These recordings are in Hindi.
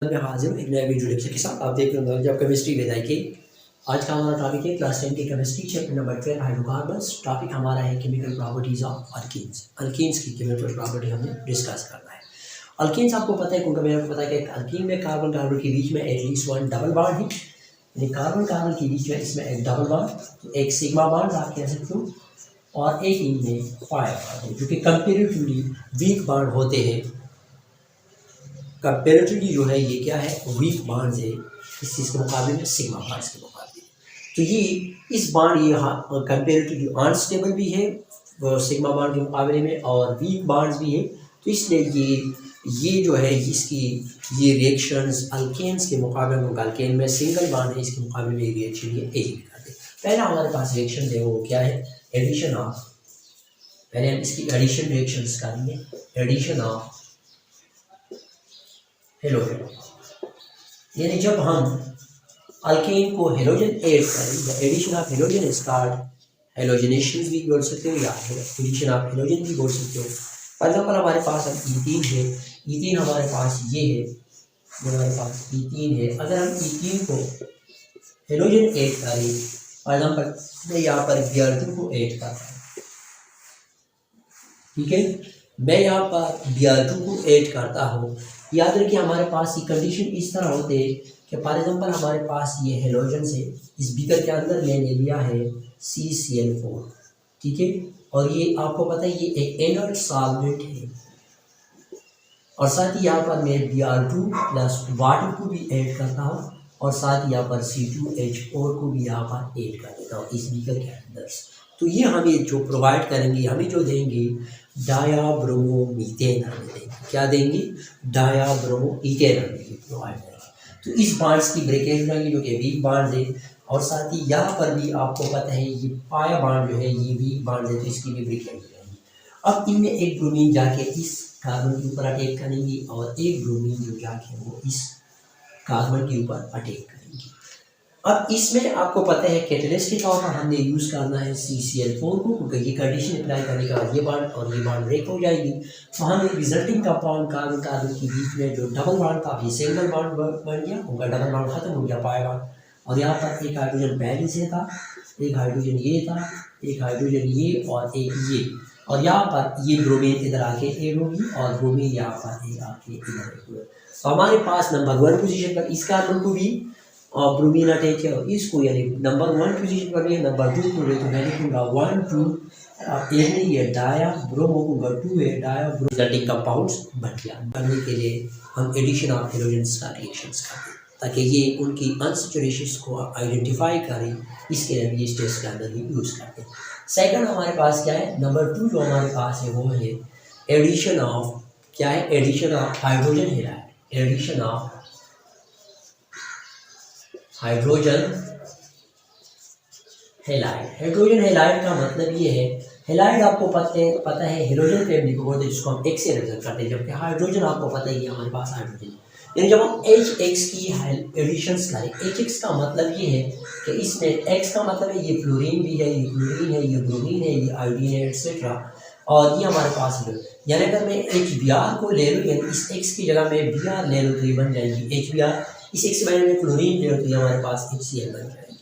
मैं हाजिर हूँ एक नए वीडियो लेक्चर के साथ। आप देख रहे हैं जब केमिस्ट्री विदाई के आज का हमारा टॉपिक है क्लास 10 की chemistry chapter number 12 hydrocarbons. Topic हमारा है chemical properties of alkenes. Alkenes की केमिकल प्रॉपर्टी हमें डिस्कस करना है। अल्कीन्स आपको पता है क्योंकि मेरे को पता है कि अल्कीन में कार्बन कार्बन के बीच में एटलीस्ट वन डबल बॉन्ड है, यानी कार्बन कार्बन के बीच में इसमें एक डबल बॉन्ड, तो एक सिग्मा बॉन्ड आप कह सकते हो, और एक इनमें पाई बॉन्ड है जो कि कंपेरेटिवली वीक बॉन्ड होते हैं। कंपेरेटिवली जो है ये क्या है, वीक बॉन्ड है इस चीज़ के मुकाबले में, सिग्मा बॉन्ड्स के मुकाबले। तो ये इस बॉन्ड ये कंपेरेटिवली अनस्टेबल भी है सिग्मा बॉन्ड के मुकाबले में, और वीक बॉन्ड्स भी है। तो इसलिए ये जो है इसकी ये रिएक्शंस अल्केन्स के मुकाबले में, अल्केन में सिंगल बॉन्ड है, इसके मुकाबले में रिएक्शन ये एजी दिखाते हैं। पहला हमारे पास रिएक्शन है वो क्या है, एडिशन ऑफ, पहले हम इसकी एडिशन रिएक्शंस करेंगे। एडिशन ऑफ हेलोजन, यानी जब हम अल्केन को हेलोजन ऐड करें, addition of halogen is called halogenation भी बोल सकते हो या एडिशन ऑफ हेलोजन भी बोल सकते हो। फॉर एग्जाम्पल हमारे पास अब ईथीन है, ईथीन हमारे पास ये है, हमारे पास ईथीन है। अगर हम ईथीन को हेलोजन ऐड करें, फॉर एग्जाम्पल मैं यहाँ पर Br2 को ऐड करता हूँ, ठीक है, मैं यहाँ पर Br2 को ऐड करता हूँ। याद रखिए हमारे पास ये कंडीशन इस तरह होते हैं कि फॉर एग्जाम्पल हमारे पास ये हेलोजन से इस बीकर के अंदर मैंने लिया है CCl4, ठीक है, और ये आपको पता है ये एक इनर्ट सॉल्वेंट है, और साथ ही यहाँ पर मैं Br2 प्लस वाटर को भी ऐड करता हूँ, और साथ ही यहाँ पर C2H4 को भी यहाँ पर ऐड कर देता हूँ इस बीकर के अंदर। तो ये हमें जो प्रोवाइड करेंगे, हमें जो देंगे डायाब्रोमोमीथेन हमें देंगे। क्या देंगे? डायाब्रोमोमीथेन हमें प्रोवाइड करेंगे। तो इस बॉन्ड्स की ब्रेकेज बनाएंगे जो कि वीक बॉन्ड है, और साथ ही यहाँ पर भी आपको पता है ये पाया बॉन्ड जो है ये वीक बॉन्ड है, तो इसकी भी ब्रेकेज बनाएंगे। अब इनमें एक ब्रोमीन जाके इस कार्बन के ऊपर अटैक करेंगी, और एक ब्रोमीन जो जाके वो इस कार्बन के ऊपर अटैक करेंगी। अब इसमें आपको पता है कैटलिस्ट के तौर पर हमने यूज़ करना है CCl4 को, क्योंकि ये कंडीशन अप्लाई करने के बाद ये बॉन्ड और ये बॉन्ड ब्रेक हो जाएगी। तो हमें रिजल्टिंग कंपाउंड कार्बन कार्बन के बीच में जो डबल बॉन्ड था ये सिंगल बॉन्ड बन गया, उनका डबल बॉन्ड खत्म हो गया पाएगा, और यहाँ पर एक हाइड्रोजन पहले से था, एक हाइड्रोजन ये था, एक हाइड्रोजन ये, और एक ये, और यहाँ पर ये ब्रोमीन इधर आके ऐड होगी, और ब्रोमीन यहाँ पर एक आके इधर। तो हमारे पास नंबर 1 पोजीशन पर इस कार्बन को भी और ब्रोमीन अटैच है, और इसको यानी नंबर 1 पोजीशन पर भी है, नंबर 2 को तो मैं लिखूंगा 1 2, एक नहीं है डाया ब्रोमो को 2 है डाया रिजल्टिंग कंपाउंड्स बन गया। बनने के लिए हम एडिशन ऑफ हेलोजेंस का रिएक्शंस करते हैं ताकि ये उनकी अनसैचुरेशंस को आइडेंटिफाई करें, इसके लिए भी इस टेस्ट के अंदर भी यूज़ करते हैं। सेकंड हमारे पास क्या है, नंबर 2 जो हमारे पास है वो है एडिशन ऑफ, क्या है, addition of hydrogen halide. Addition of hydrogen halide. Hydrogen halide का मतलब ये है, हैलाइड आपको पता है हेलोजन फैमिली को बोलते हैं, जिसको हम X से रिप्रेजेंट करते हैं, जबकि हाइड्रोजन आपको पता है कि हमारे पास हाइड्रोजन, यानी जब हम HX की एडिशंस करें, HX का मतलब ये है कि इसमें X का मतलब है ये फ्लोरीन भी है, ये क्लोरीन है, ये ब्रोमीन है, ये आयोडीन है, एक्सेट्रा, और ये हमारे पास है। यानी अगर मैं HBr को ले लूँ, यानी इस X की जगह मैं Br ले लूँ तो ये बन जाएगी HBr, इस X की में क्लोरीन ले लूँ तो ये हमारे पास HCl बन जाएगी,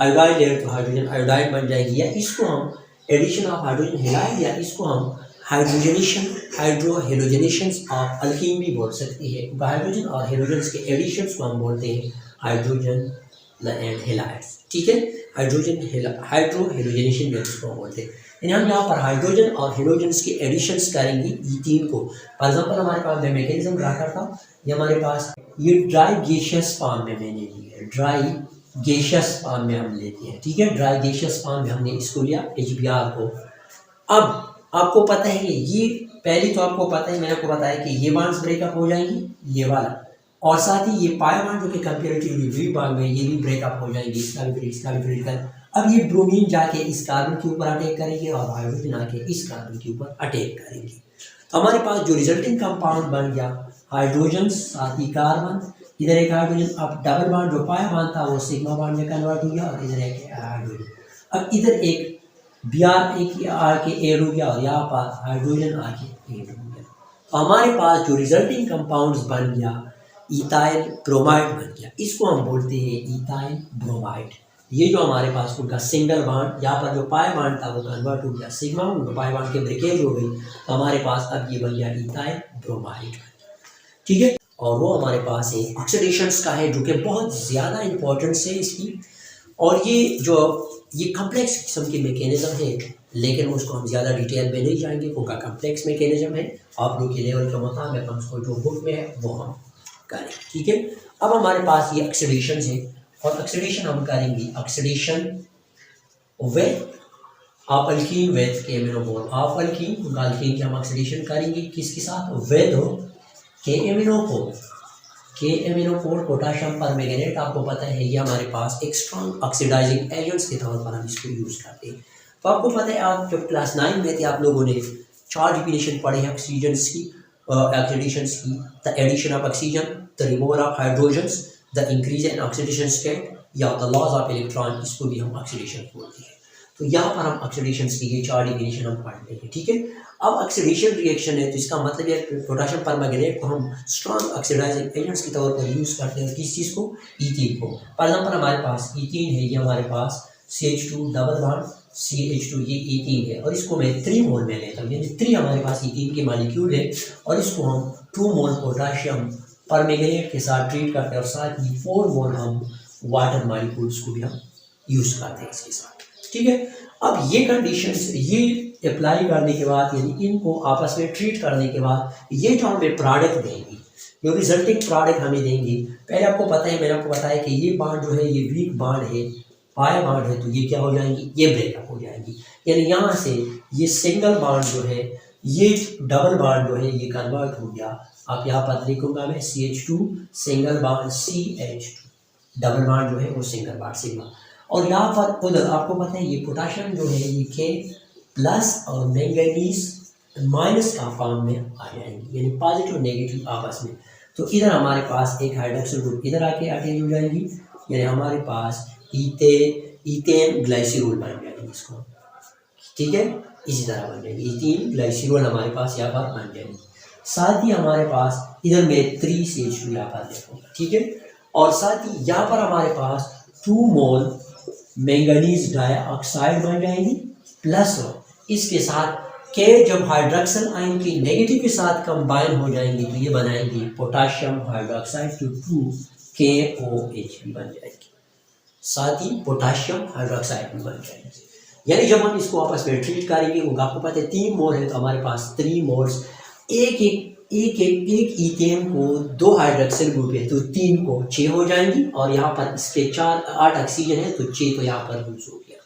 आयोडाइड ले तो हाइड्रोजन आयोडाइड बन जाएगी। या इसको हम एडिशन ऑफ हाइड्रोजन हैलाइड, या इसको हम हाइड्रोजनेशन हाइड्रोहेलोजनेशंस ऑफ अल्कीन भी बोल सकते हैं। हाइड्रोजन और हेलोजेंस के एडिशंस को हम बोलते हैं हाइड्रोजन एंड हैलाइड्स, ठीक है, हाइड्रोजन हाइड्रोहेलोजनेशन भी इसको बोलते हैं। यानी हम यहाँ पर हाइड्रोजन और हेलोजेंस के एडिशंस करेंगे ईथीन को। फॉर एग्जाम्पल हमारे पास मैं मैकेनिज्म ड्रा करता हूँ, ये हमारे पास ये ड्राई गैसियस फॉर्म में मैंने ली है, ड्राई गैसियस फॉर्म में हम लेते हैं, ठीक है, ड्राई गैसियस फॉर्म में हमने इसको लिया HBr को। अब आपको पता है ये पहले तो आपको पता है, मैंने आपको बताया कि ये बॉन्ड्स ब्रेकअप हो जाएंगी, ये वाला, और साथ ही ये पाई बॉन्ड जो कि कंपैरेटिवली वीक बॉन्ड में, ये भी ब्रेकअप हो जाएंगे, इसका भी कर। अब ये ब्रोमीन जाके इस कार्बन के ऊपर अटैक करेंगे, और हाइड्रोजन आके इस कार्बन के ऊपर अटैक करेंगे। तो हमारे पास जो रिजल्टिंग कंपाउंड बन गया हाइड्रोजन साथ ही कार्बन, इधर एक हाइड्रोजन, अब डबल बॉन्ड जो पाया बॉन्ड था वो सिग्मा बॉन्ड में कन्वर्ट हो गया, और इधर एक हाइड्रोजन, अब इधर एक Br एक आके ऐड हो गया, और यहाँ पर हाइड्रोजन आके ऐड हो गया। तो हमारे पास जो रिजल्टिंग कंपाउंड्स बन गया इथाइल ब्रोमाइड बन गया, इसको हम बोलते हैं इथाइल ब्रोमाइड। ये जो हमारे पास उनका सिंगल बॉन्ड, यहाँ पर जो पाई बॉन्ड था वो कन्वर्ट हो गया सिग्मा, उनका पाई बॉन्ड के ब्रेकेज हो गई, तो हमारे पास अब ये बन गया इथाइल ब्रोमाइड। ठीक है, और वो हमारे पास है ऑक्सीडेशंस का है, जो कि बहुत ज़्यादा इंपॉर्टेंस है इसकी। और ये कम्प्लेक्स किस्म की मैकेनिज्म है, लेकिन उसको हम ज़्यादा डिटेल में नहीं जाएंगे, उनका कम्प्लेक्स मैकेनिज्म है, आप लोग के लेवल के मुताबिक हम उसको जो बुक में है वो हम करें। ठीक है, अब हमारे पास ये ऑक्सीडेशन है, और ऑक्सीडेशन हम करेंगे ऑक्सीडेशन विद आप अल्कीन विद के एमिनोपोल, आप अल्कीन की हम ऑक्सीडेशन करेंगे किसके साथ, विद के एमिनोपोल। के एमिनोपोल पोटाशियम परमैंगनेट, आपको पता है ये हमारे पास एक स्ट्रॉन्ग ऑक्सीडाइजिंग एजेंट्स के तौर पर हम इसको यूज़ करते हैं। तो आपको पता है, आप जब क्लास 9 में थे आप लोगों ने 4 डिफिनेशन पढ़े हैं ऑक्सीजन्स की, ऑक्सीडेशंस की, the addition of oxygen, the removal of hydrogens, the increase in oxidation state, या द लॉज ऑफ इलेक्ट्रॉन, इसको भी हम ऑक्सीडेशन बोलते हैं। तो यहाँ पर हम ऑक्सीडेशन की ये 4 डिफिनेशन हम पढ़ लेंगे। ठीक है, अब ऑक्सीडेशन रिएक्शन है, तो इसका मतलब है पोटाशियम परमैंगनेट को हम स्ट्रॉन्ग ऑक्सीडाइजिंग एजेंट्स के तौर पर यूज़ करते हैं, किस चीज़ को, ईथीन को। फॉर एग्जाम्पल हमारे पास ईथीन है, ये हमारे पास CH2 डबल बॉन्ड CH2, ये ईथीन है, और इसको मैं 3 मोल में लेता हूँ, यानी 3 हमारे पास ईथीन के मॉलिक्यूल है, और इसको हम 2 मोल पोटाशियम परमैंगनेट के साथ ट्रीट करते हैं, और साथ ही 4 मोल हम वाटर मॉलिक्यूल्स को भी हम यूज़ करते हैं इसके साथ। ठीक है, अब ये कंडीशंस ये अप्लाई करने के बाद, यानी इनको आपस में ट्रीट करने के बाद, ये जो हमें प्रोडक्ट देंगी, जो रिजल्टिंग प्रोडक्ट हमें देंगी, पहले आपको पता है, मैंने आपको बताया कि ये बॉन्ड जो है ये वीक बॉन्ड है, पाई बॉन्ड है, तो ये क्या हो जाएंगी, ये ब्रेकअप हो जाएंगी, यानी यहाँ से ये सिंगल बॉन्ड जो है, ये डबल बॉन्ड जो है ये कन्वर्ट हो गया। आप यहाँ पर लिखूंगा मैं CH2 single bond CH2, double bond जो है वो सिंगल बॉन्ड सिग्मा, और यहाँ पर उधर आपको पता है ये पोटाशियम जो है ये के प्लस और मैंगनीज माइनस का फॉर्म में आ जाएंगी, यानी पॉजिटिव नेगेटिव आपस में। तो इधर हमारे पास एक हाइड्रोक्सिल ग्रुप इधर आके अटैच हो जाएंगी, यानी हमारे पास ईथेन ग्लाइसिरोल बन जाएंगे इसको। ठीक है, इसी तरह बन जाएगी ईथेन ग्लाइसिरोल हमारे पास यहाँ पर बन जाएंगी। साथ ही हमारे पास इधर में 3CH2 यहाँ पर देखूँगा। ठीक है, और साथ ही यहाँ पर हमारे पास 2 मोल मैंगनीज डाइऑक्साइड बन जाएंगी, प्लस इसके साथ के जब हाइड्रोक्सिल आयन की नेगेटिव के साथ कंबाइन हो जाएंगी तो ये बनाएंगी पोटाशियम हाइड्रोक्साइड जो 2KOH भी बन जाएगी, साथ ही पोटाशियम हाइड्रोक्साइड भी बन जाएंगे। यानी जब हम इसको आपस में ट्रीट करेंगे, आपको पता है 3 मोल है, तो हमारे पास 3 मोल्स एक ईथेन को 2 हाइड्रोक्सिल ग्रुप है, तो 3 को 6 हो जाएंगी, और यहाँ पर इसके 8 ऑक्सीजन है, तो 6 तो यहाँ पर यूज हो गया।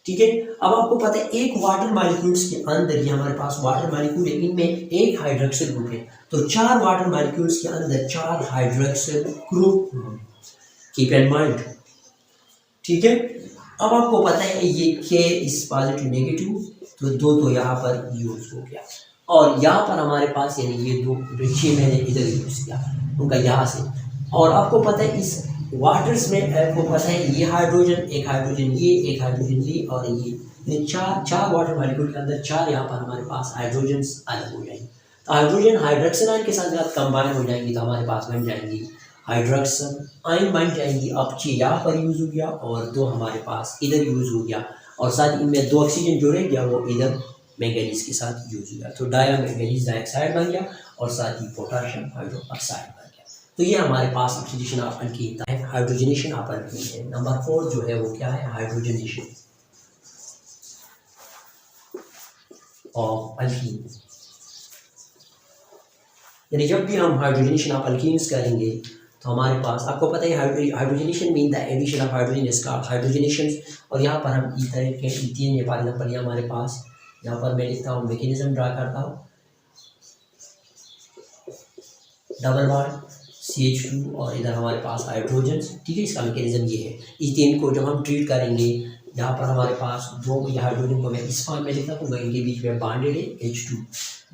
ठीक है, अब आपको पता है एक वाटर मॉलिक्यूल्स के अंदर, ये हमारे पास वाटर मॉलिक्यूल है, इनमें एक हाइड्रोक्सिल ग्रुप है, तो 4 वाटर मॉलिक्यूल्स के अंदर 4 hydroxyl group, keep in mind. ठीक है, अब आपको पता है ये के इस पॉजिटिव नेगेटिव, तो 2 तो यहाँ पर यूज हो गया, और यहाँ पर हमारे पास यानी ये 2 6 मैंने इधर यूज किया उनका यहाँ से। और आपको पता है इस वाटर्स में आपको पता है ये हाइड्रोजन, एक हाइड्रोजन ये, एक हाइड्रोजन ये, और ये चार वाटर मॉलिक्यूल के अंदर 4 यहाँ पर हमारे पास हाइड्रोजन अलग हो जाएंगे, तो हाइड्रोजन हाइड्रोक्सिल आयन के साथ कंबाइन हो जाएंगी, तो हमारे पास बन जाएंगी हाइड्रोक्सिल आयन बन जाएंगी। अब 6 यहाँ पर यूज़ हो गया, और 2 हमारे पास इधर यूज़ हो गया, और साथ इनमें 2 ऑक्सीजन जो रह गया वो इधर मैंगनीज के साथ यूज हो गया, तो मैंगनीज डाइऑक्साइड बन गया, और साथ ही पोटाशियम हाइड्रोक्साइड बन गया। तो ये हमारे पास ऑक्सीडेशन ऑफ अल्कीन है, हाइड्रोजनेशन ऑफ अल्कीन है। नंबर 4 जो है वो क्या है, हाइड्रोजनेशन ऑफ अल्कीन। यानी जब भी हम हाइड्रोजनेशन ऑफ अल्कीन्स करेंगे तो हमारे पास आपको पता है hydrogenation mean the addition of hydrogen is called hydrogenation, और यहाँ पर हम ईथर के ईथेन ये फॉर एग्जांपल ये हमारे पास यहाँ पर मैं लिखता हूँ, मैकेनिज्म ड्रा करता हूँ, डबल बॉन्ड CH2 और इधर हमारे पास हाइड्रोजन। ठीक है, इसका मैकेनिज्म ये है। ईथेन को जब हम ट्रीट करेंगे, यहाँ पर हमारे पास 2 हाइड्रोजन को मैं इस फॉर्म में लिखता हूँ, इनके बीच में बॉन्डेड है H2,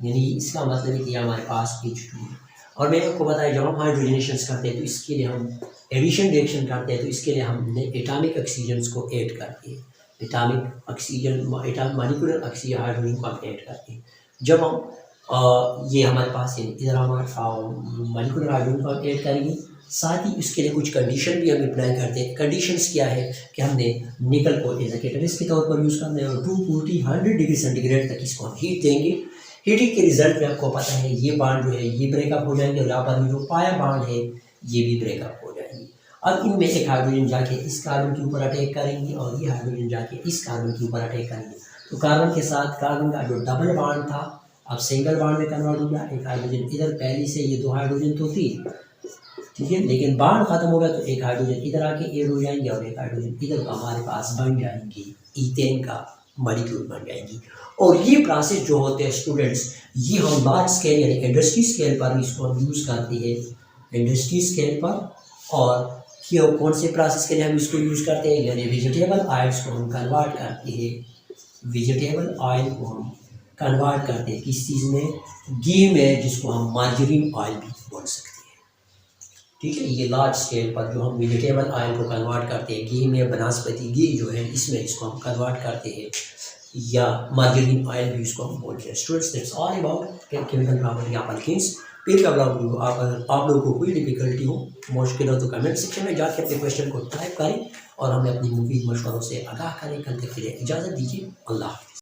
यानी इसका मतलब है कि हमारे पास H2 है। और मैंने आपको बताया जब हम हाइड्रोजनेशन करते हैं तो इसके लिए हम एडिशन रिएक्शन करते हैं, तो इसके लिए हमने एटॉमिक ऑक्सीजन को ऐड करते हैं, atomic oxygen molecular oxygen hydrogen को हम ऐड करते हैं। जब हम ये हमारे पास है, इधर हमारा मॉलिक्यूलर हाइड्रोजन को हम ऐड करेंगे। साथ ही इसके लिए कुछ कंडीशन भी हम अप्लाई करते हैं। कंडीशंस क्या है कि हमने निकल को एज ए कैटलिस्ट के तौर पर यूज़ करना है और 240 100 डिग्री सेंटीग्रेड तक इसको हम हीट देंगे। हीटिंग के रिजल्ट में आपको पता है ये बाड जो है ये ब्रेकअप हो जाएंगे और यहाँ पर जो पाया बाड है ये भी ब्रेकअप हो जाएंगे। अब इनमें एक हाइड्रोजन जाके इस कार्बन के ऊपर अटैक करेंगे और ये हाइड्रोजन जाके इस कार्बन के ऊपर अटैक करेंगे। तो कार्बन के साथ कार्बन का जो डबल बाड था अब सिंगल बाड में कन्वर्ट हो गया। एक हाइड्रोजन इधर पहले से ये 2 हाइड्रोजन तो थी, ठीक है, लेकिन बाड खत्म हो गया तो एक हाइड्रोजन इधर आके ऐड हो जाएंगे और एक हाइड्रोजन इधर हमारे पास बन जाएंगे, ईथेन का मॉलिक्यूल बन जाएंगी। और ये प्रोसेस जो होते हैं स्टूडेंट्स, ये हम लार्ज स्केल यानी इंडस्ट्री स्केल पर इसको हम यूज़ करते हैं, इंडस्ट्री स्केल पर। और क्यों कौन से प्रोसेस के लिए हम इसको यूज़ करते हैं, यानी वेजिटेबल ऑयल्स को हम कन्वर्ट करते हैं, वेजिटेबल ऑयल को हम कन्वर्ट करते हैं किस चीज़ में, घी में, जिसको हम मार्जरीन ऑयल भी बोल सकते हैं। ठीक है, ये लार्ज स्केल पर जो हम वेजिटेबल ऑयल को कन्वर्ट करते हैं घी में, वनस्पति घी जो है इसमें इसको हम कन्वर्ट करते हैं, या मार्जरीन ऑयल भी इसको हम बोलते हैं। Students that's all about chemical property of alkanes. फिर आप लोगों को कोई डिफिकल्टी हो, मुश्किल हो तो कमेंट सेक्शन में जाके अपने क्वेश्चन को टाइप करें और हमें अपनी मुफीद मशवरों से आगाह करें। कल तक के लिए इजाज़त दीजिए। अल्लाह हाफ़िज़।